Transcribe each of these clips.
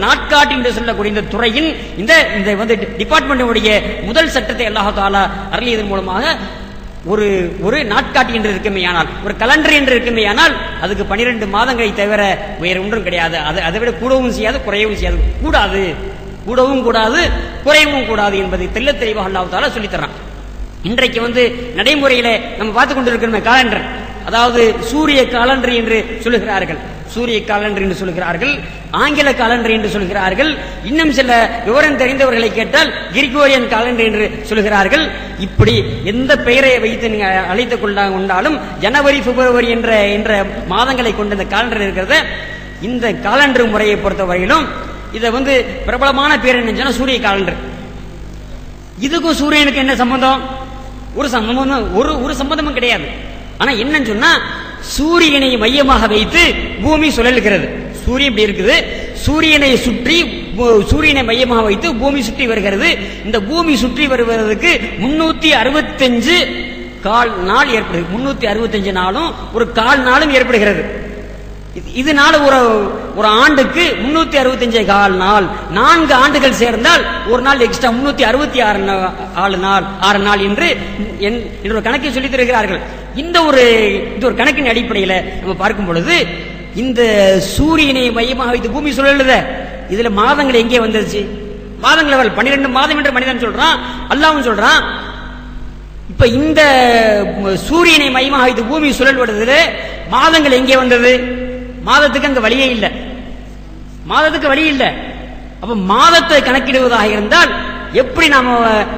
நாட்காட்டி என்று சொல்லக்கூடிய இந்த துறையின் இந்த வந்து டிபார்ட்மெண்ட்டுடைய முதல் சட்டத்தை அல்லாஹ் தஆலா அருளியதன் மூலமாக ஒரு நாட்காட்டி என்று இருக்குமேயானால், ஒரு கலண்டர் என்று இருக்குமேயானால் அதுக்கு 12 மாதங்களை தவிர வேறு ஒன்றும் கிடையாது. அதை விட கூடவும் செய்யாது, குறையவும் செய்யாது. கூடவும் கூடாது, குறையவும் கூடாது என்பதை தெள்ளத் தெளிவாக அல்லாஹ் தஆலா சொல்லித் தர்றான். இன்றைக்கு வந்து நடைமுறையில நம்ம பார்த்துக் கொண்டிருக்கிற காலண்டர், அதாவது சூரிய காலண்டர் என்று சொல்லுகிறார்கள், சூரிய காலண்டர் என்று சொல்கிறார்கள், ஆங்கில காலண்டர் என்று சொல்கிறார்கள், இன்னும் சில விவரம் தெரிந்தவர்களை கேட்டால் கிரிகோரியன் காலண்டர் என்று சொல்கிறார்கள். இப்படி எந்த பெயரை வைத்து நீங்க அழைத்துக் கொண்டாலும் ஜனவரி, பிப்ரவரி என்ற மாதங்களை கொண்ட இந்த காலண்டர் இருக்கிறத, இந்த காலண்டர் முறையை பொறுத்தவரையிலும் இதை வந்து பிரபலமான பேர் என்ன, சூரிய காலண்டர். இதுக்கும் சூரியனுக்கு என்ன சம்பந்தம்? ஒரு சம்பந்தமும் கிடையாது. ஆனா என்னன்னு சொன்னா, சூரியனை மையமாக வைத்து பூமி சுழல்கிறது. சூரியன் இப்படி இருக்குது, சூரியனை சுற்றி சூரியனை மையமாக வைத்து பூமி சுற்றி வருகிறது. இந்த பூமி சுற்றி வருவதற்கு 365 கால் நாள் ஏற்படுகிறது. 365 நாளும் ஒரு கால் நாளும் ஏற்படுகிறது. இதனால ஒரு ஆண்டுக்கு 365 கால் நாள், 4 ஆண்டுகள் சேர்ந்தால் ஒரு நாள் எக்ஸ்ட்ரா 366 நாள் என்று ஒரு கணக்கை சொல்லித் தருகிறார்கள். இந்த ஒரு கணக்கின் அடிப்படையில் நம்ம பார்க்கும் பொழுது, இந்த சூரியனை மையமாக வைத்து பூமி சுழலுத, இதுல மாதங்கள் எங்கே வந்துருச்சு? மாதங்கள் 12 மாதம் என்று மனிதன் சொல்றான், அல்லாஹ்வும் சொல்றான். இப்ப இந்த சூரியனை மையமாக வைத்து பூமி சுழல்வதில் மாதங்கள் எங்கே வந்தது? மாதத்துக்கு அங்க வழியே இல்லை, மாதத்துக்கு வழி இல்லை. அப்ப மாதத்தை கணக்கிடுவதாக இருந்தால் எப்படி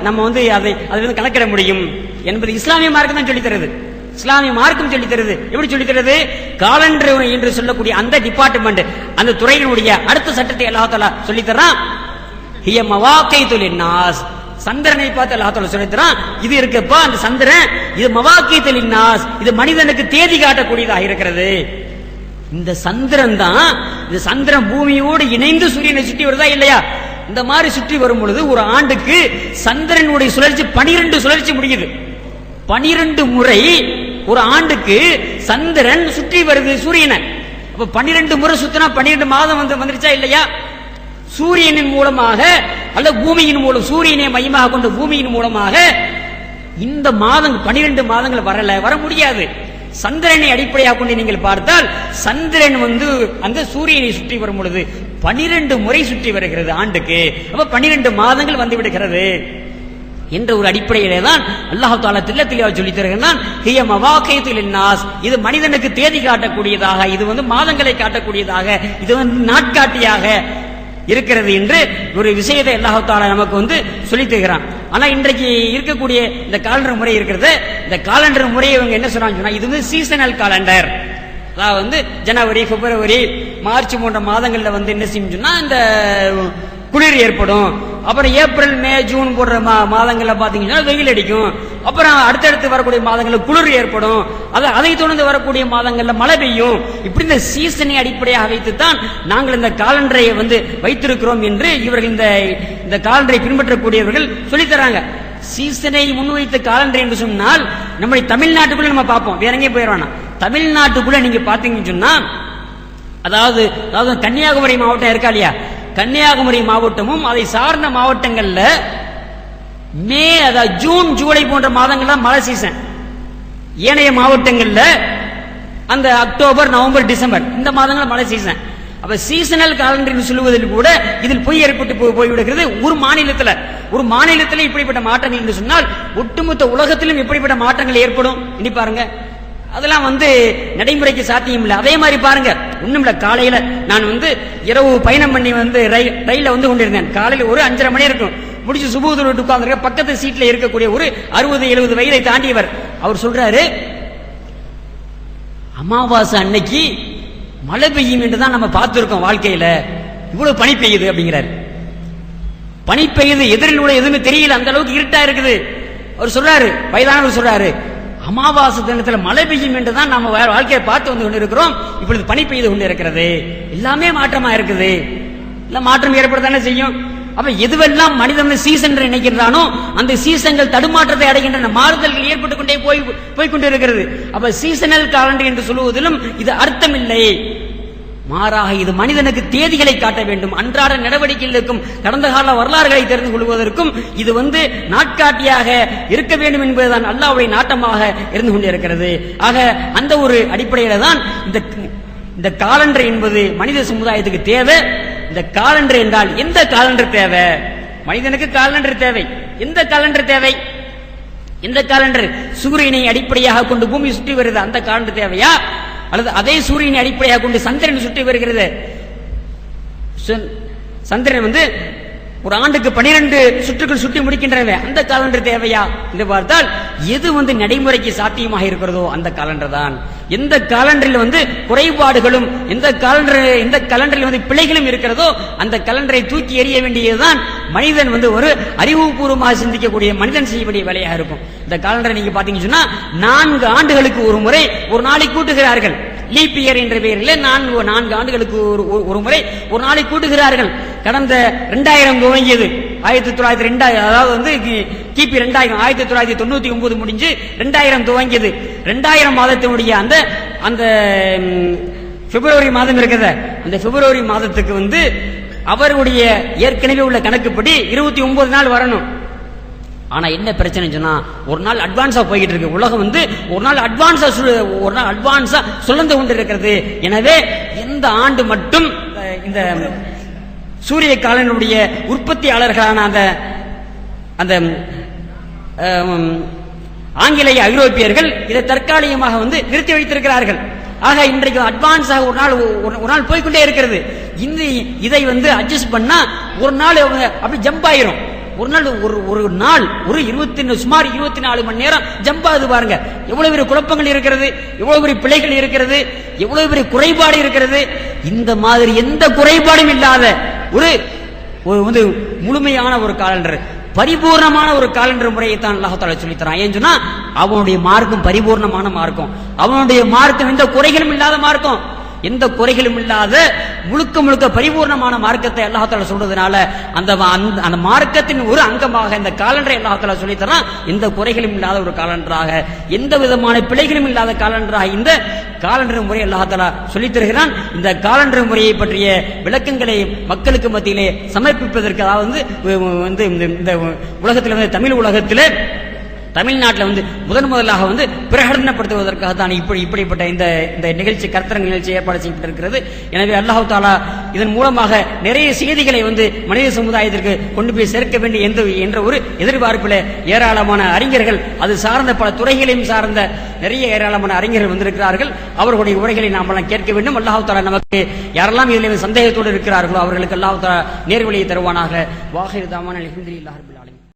நம்ம வந்து அதை கணக்கிட முடியும் என்பது இஸ்லாமிய மார்க்கம் தான் சொல்லித் தருது. இஸ்லாமிய மார்க்கம் சொல்லித் தருது. எப்படி சொல்லித் தருது? காலண்டர் என்று சொல்லக்கூடிய அந்த டிபார்ட்மெண்ட், அந்த துறையினுடைய அடுத்த சட்டத்தை அல்லாஹ் தஆலா சொல்லித் தரான். ஹிய மவாகீது லின்னாஸ், சந்திரனை பார்த்து அல்லாஹ் தஆலா சொல்லித் தரான். இது இருக்குப்பா, அந்த சந்திரன் இது மவாகீது லின்னாஸ், இது மனிதனுக்கு தேதி காட்டக்கூடியதாக இருக்கிறது. இந்த சந்திரன் தான், இந்த சந்திரன் பூமியோடு இணைந்து சூரியனை சுற்றி வருதா இல்லையா? இந்த மாதிரி சுற்றி வரும் பொழுது ஒரு ஆண்டுக்கு சந்திரனுடைய சுழற்சி 12 சுழற்சி முடியுது. 12 முறை ஒரு ஆண்டுக்கு சந்திரன் சுற்றி வருது சூரியனை. அப்ப 12 முறை சுத்தினா 12 மாதம் வந்துருச்சா இல்லையா? சூரியனின் மூலமாக அல்ல பூமியின் மூலம், சூரியனை மையமாக கொண்ட பூமியின் மூலமாக இந்த மாதம் 12 மாதங்கள் வர முடியாது. சந்திரனை அடிப்படையாக கொண்டு நீங்கள் பார்த்தால், சந்திரன் வந்து அந்த சூரியனை சுற்றி வரும் பொழுது 12 முறை சுற்றி வருகிறது ஆண்டுக்கு. அப்ப 12 மாதங்கள் வந்து விடுகிறது என்ற ஒரு அடிப்படையிலே தான் அல்லாஹ் தஆலா தெளிவாக சொல்லித் தருகிறான். ஹிய மவாகீது லின்னாஸ், இது மனிதனுக்கு தேதி காட்டக்கூடியதாக, இது வந்து மாதங்களை காட்டக்கூடியதாக, இது வந்து நாட்காட்டியாக இருக்கிறது என்று ஒரு விஷயத்தை அல்லாஹ் தஆலா நமக்கு வந்து சொல்லித் தருகிறான். ஆனா இன்றைக்கு இருக்கக்கூடிய இந்த காலண்டர் முறை இருக்கிறது, இந்த காலண்டர் முறையை இவங்க என்ன சொல்றாங்க, இது வந்து சீசனல் காலண்டர். அதாவது வந்து ஜனவரி, பிப்ரவரி, மார்ச் போன்ற மாதங்கள்ல வந்து என்ன செய்யும் சொன்னா இந்த குளிர் ஏற்படும். அப்புறம் ஏப்ரல், மே, ஜூன் போன்ற மாதங்கள்ல பாத்தீங்கன்னா வெயில் அடிக்கும். அப்புறம் அடுத்தடுத்து வரக்கூடிய மாதங்களில் குளிர் ஏற்படும். அதை தொடர்ந்து வரக்கூடிய மாதங்கள்ல மழை பெய்யும். இப்படி இந்த சீசனை அடிப்படையாக வைத்துத்தான் நாங்கள் இந்த காலண்டரை வந்து வைத்திருக்கிறோம் என்று இவர்கள் இந்த காலண்டரை பின்பற்றக்கூடியவர்கள் சொல்லித் தராங்க. சீசனை முன்வைத்த காலண்டர் என்று சொன்னால் நம்முடைய தமிழ்நாட்டுக்குள்ள நம்ம பார்ப்போம், வேற எங்கேயும் போயிடுவானா. தமிழ்நாட்டுக்குள்ள நீங்க பாத்தீங்கன்னு சொன்னா, அதாவது கன்னியாகுமரி மாவட்டம் இருக்கா இல்லையா, கன்னியாகுமரி மாவட்டமும் அதை சார்ந்த மாவட்டங்கள்ல மே, அதாவது ஜூன், ஜூலை போன்ற மாதங்கள்ல மழை சீசன். ஏனைய மாவட்டங்கள்ல அந்த அக்டோபர், நவம்பர், டிசம்பர் இந்த மாதங்கள் மழை சீசன். அப்ப சீசனல் காலண்டர் சொல்லுவதில் கூட இதில் பொய் ஏற்பட்டு போய்விடுகிறது. ஒரு மாநிலத்தில் இப்படிப்பட்ட மாற்றங்கள் என்று சொன்னால் ஒட்டுமொத்த உலகத்திலும் இப்படிப்பட்ட மாற்றங்கள் ஏற்படும். இனி பாருங்க, அதெல்லாம் வந்து நடைமுறைக்கு சாத்தியம் இல்லை. அதே மாதிரி பாருங்க, ஒண்ணும் இல்ல, காலையில நான் வந்து இரவு பயணம் பண்ணி வந்து ரயில்ல வந்து கொண்டிருந்தேன். காலையில ஒரு 5:30 மணி இருக்கும், முடிச்சு சுபூதர் விட்டு உட்கார்ந்து பக்கத்து சீட்ல இருக்கக்கூடிய ஒரு 60-70 வயதை தாண்டியவர், அவர் சொல்றாரு, அமாவாசை அன்னைக்கு மழை பெய்யும் என்றுதான் நம்ம பார்த்திருக்கோம் வாழ்க்கையில, இவ்வளவு பனி பெய்யுது அப்படிங்கிறாரு. பனி பெய்யுது, எதிரில் உள்ள எதுவுமே தெரியல, அந்த அளவுக்கு இருட்டா இருக்குது. அவர் சொல்றாரு, வயதானவர் சொல்றாரு, அமாவாசை தினத்தில் மழை பெய்யும் என்றுதான் நம்ம வாழ்க்கையை பார்த்து வந்து கொண்டிருக்கிறோம், இப்பொழுது பனி பெய்து கொண்டு இருக்கிறது, எல்லாமே மாற்றமா இருக்குது. இல்ல மாற்றம் ஏற்படத்தானே செய்யும். அப்ப எதுவெல்லாம் மனிதன் சீசன் என்று நினைக்கிறானோ அந்த சீசன்கள் தடுமாற்றத்தை அடைகின்றன, மாறுதல்கள் ஏற்பட்டுக் கொண்டே போய்கொண்டிருக்கிறது. அப்ப சீசனல் காலண்டர் என்று சொல்லுவதிலும் இது அர்த்தம் இல்லை. மாறாக இது மனிதனுக்கு தேதிகளை காட்ட வேண்டும். அன்றாட நடவடிக்கையில் இருக்கும் கடந்த கால வரலாறுகளை தெரிந்து கொள்வதற்கும் இது நாட்காட்டியாக இருக்க வேண்டும் என்பதுதான் அல்லாஹ்வுடைய நாட்டமாக இருந்து கொண்டிருக்கிறது. ஆக அந்த ஒரு அடிப்படையில தான் இந்த காலண்டர் என்பது மனித சமுதாயத்துக்கு தேவை. இந்த காலண்டர் என்றால் எந்த காலண்டர் தேவை? மனிதனுக்கு காலண்டர் தேவை. எந்த காலண்டர் தேவை? எந்த காலண்டர்? சூரியனை அடிப்படையாக கொண்டு பூமி சுற்றி வருது, அந்த காலண்டர் தேவையா? அல்லது அதே சூரியனை அடிப்படையாக கொண்டு சந்திரன் சுற்றி வருகிறது, சந்திரன் ஒரு ஆண்டுக்கு 12 சுற்றுகள் சுற்றி முடிக்கின்றன, அந்த காலண்டர் தேவையா என்று பார்த்தால் எது நடைமுறைக்கு சாத்தியமாக இருக்கிறதோ அந்த காலண்டர் தான். எந்த காலண்டரில் குறைபாடுகளும் எந்த காலண்டரில் பிழைகளும் இருக்கிறதோ அந்த காலண்டரை தூக்கி எறிய வேண்டியதுதான் மனிதன் ஒரு அறிவுபூர்வமாக சிந்திக்கக்கூடிய மனிதன் செய்ய வேண்டிய வேலையாக இருக்கும். இந்த காலண்டரை நீங்க பாத்தீங்கன்னு சொன்னா 4 ஆண்டுகளுக்கு ஒரு முறை ஒரு நாளை கூட்டுகிறார்கள். லீப் இயர் என்ற பெயரில் 4 ஆண்டுகளுக்கு ஒரு முறை ஒரு நாளை கூட்டுகிறார்கள். கடந்த 2000 துவங்கியது 1902, அதாவது கிபி 2000 1999 முடிஞ்சு 2000 துவங்கியது. 2000 மாதத்தினுடைய அந்த பிப்ரவரி மாதம் இருக்கிறது, அந்த பிப்ரவரி மாதத்துக்கு அவருடைய ஏற்கனவே உள்ள கணக்குப்படி 29 நாள் வரணும். ஆனா என்ன பிரச்சனை சொன்னா ஒரு நாள் அட்வான்ஸா போயிட்டு இருக்கு. உலகம் ஒரு நாள் அட்வான்ஸா சுழந்து கொண்டிருக்கிறது. எனவே எந்த ஆண்டு மட்டும் இந்த சூரிய காலனுடைய உற்பத்தியாளர்களான அந்த ஆங்கிலேய ஐரோப்பியர்கள் இதை தற்காலிகமாக நிறுத்தி வைத்திருக்கிறார்கள். ஆக இன்றைக்கு அட்வான்ஸாக ஒரு நாள் போய்கொண்டே இருக்கிறது. இதை அட்ஜஸ்ட் பண்ணா ஒரு நாள் அப்படி ஜம்ப் ஆயிரும். ஒரு நாள் சுமார் 24 மணி நேரம் ஜம்ப் ஆகுது பாருங்க. எவ்வளவு பெரிய குழப்பங்கள் இருக்கிறது, எவ்வளவு பெரிய பிழைகள் இருக்கிறது, எவ்வளவு பெரிய குறைபாடு இருக்கிறது. இந்த மாதிரி எந்த குறைபாடும் இல்லாத ஒரு முழுமையான ஒரு காலண்டர், பரிபூர்ணமான ஒரு காலண்டர் முறையை தான் அல்லாஹ் தஆலா சொல்லித் தரான். ஏன் சொன்னா அவனுடைய மார்க்கம் பரிபூர்ணமான மார்க்கம், அவனுடைய மார்க்கம் எந்த குறைகளும் இல்லாத மார்க்கம், எந்த குறைகளும் இல்லாத முழுக்க பரிபூர்ணமான மார்க்கத்தை அல்லாஹ் தஆலா சொல்றதுனால அந்த மார்க்கத்தின் ஒரு அங்கமாக இந்த காலண்டரை அல்லாஹ் தஆலா சொல்லித் தரான். எந்த குறைகளும் இல்லாத ஒரு காலண்டராக, எந்த விதமான பிழைகளும் இல்லாத காலண்டராக இந்த காலண்டர் முறை அல்லாஹ் தஆலா சொல்லித் தருகிறான். இந்த காலண்டர் முறையை பற்றிய விளக்கங்களை மக்களுக்கு மத்தியிலே சமர்ப்பிப்பதற்கு, அதாவது இந்த உலகத்தில் தமிழ் உலகத்தில் தமிழ்நாட்டில் முதலாக பிரகடனப்படுத்துவதற்காக தான் இப்படிப்பட்ட இந்த நிகழ்ச்சி, கருத்தரங்க நிகழ்ச்சி ஏற்பாடு செய்யப்பட்டிருக்கிறது. எனவே அல்லாஹ் தஆலா இதன் மூலமாக நிறைய செய்திகளை மனித சமுதாயத்திற்கு கொண்டு போய் சேர்க்க வேண்டும் என்ற ஒரு எதிர்பார்ப்பில் ஏராளமான அறிஞர்கள், அது சார்ந்த பல துறைகளையும் சார்ந்த நிறைய ஏராளமான அறிஞர்கள் வந்திருக்கிறார்கள். அவர்களுடைய உரைகளை நாம் கேட்க வேண்டும். அல்லாஹ் தஆலா நமக்கு யாரெல்லாம் இதில் சந்தேகத்தோடு இருக்கிறார்களோ அவர்களுக்கு அல்லாஹ் தஆலா நேர்வழியை தருவானாக. வாஹிர் தாவானா அல்ஹம்துலில்லாஹி ரப்பில் ஆலமீன்.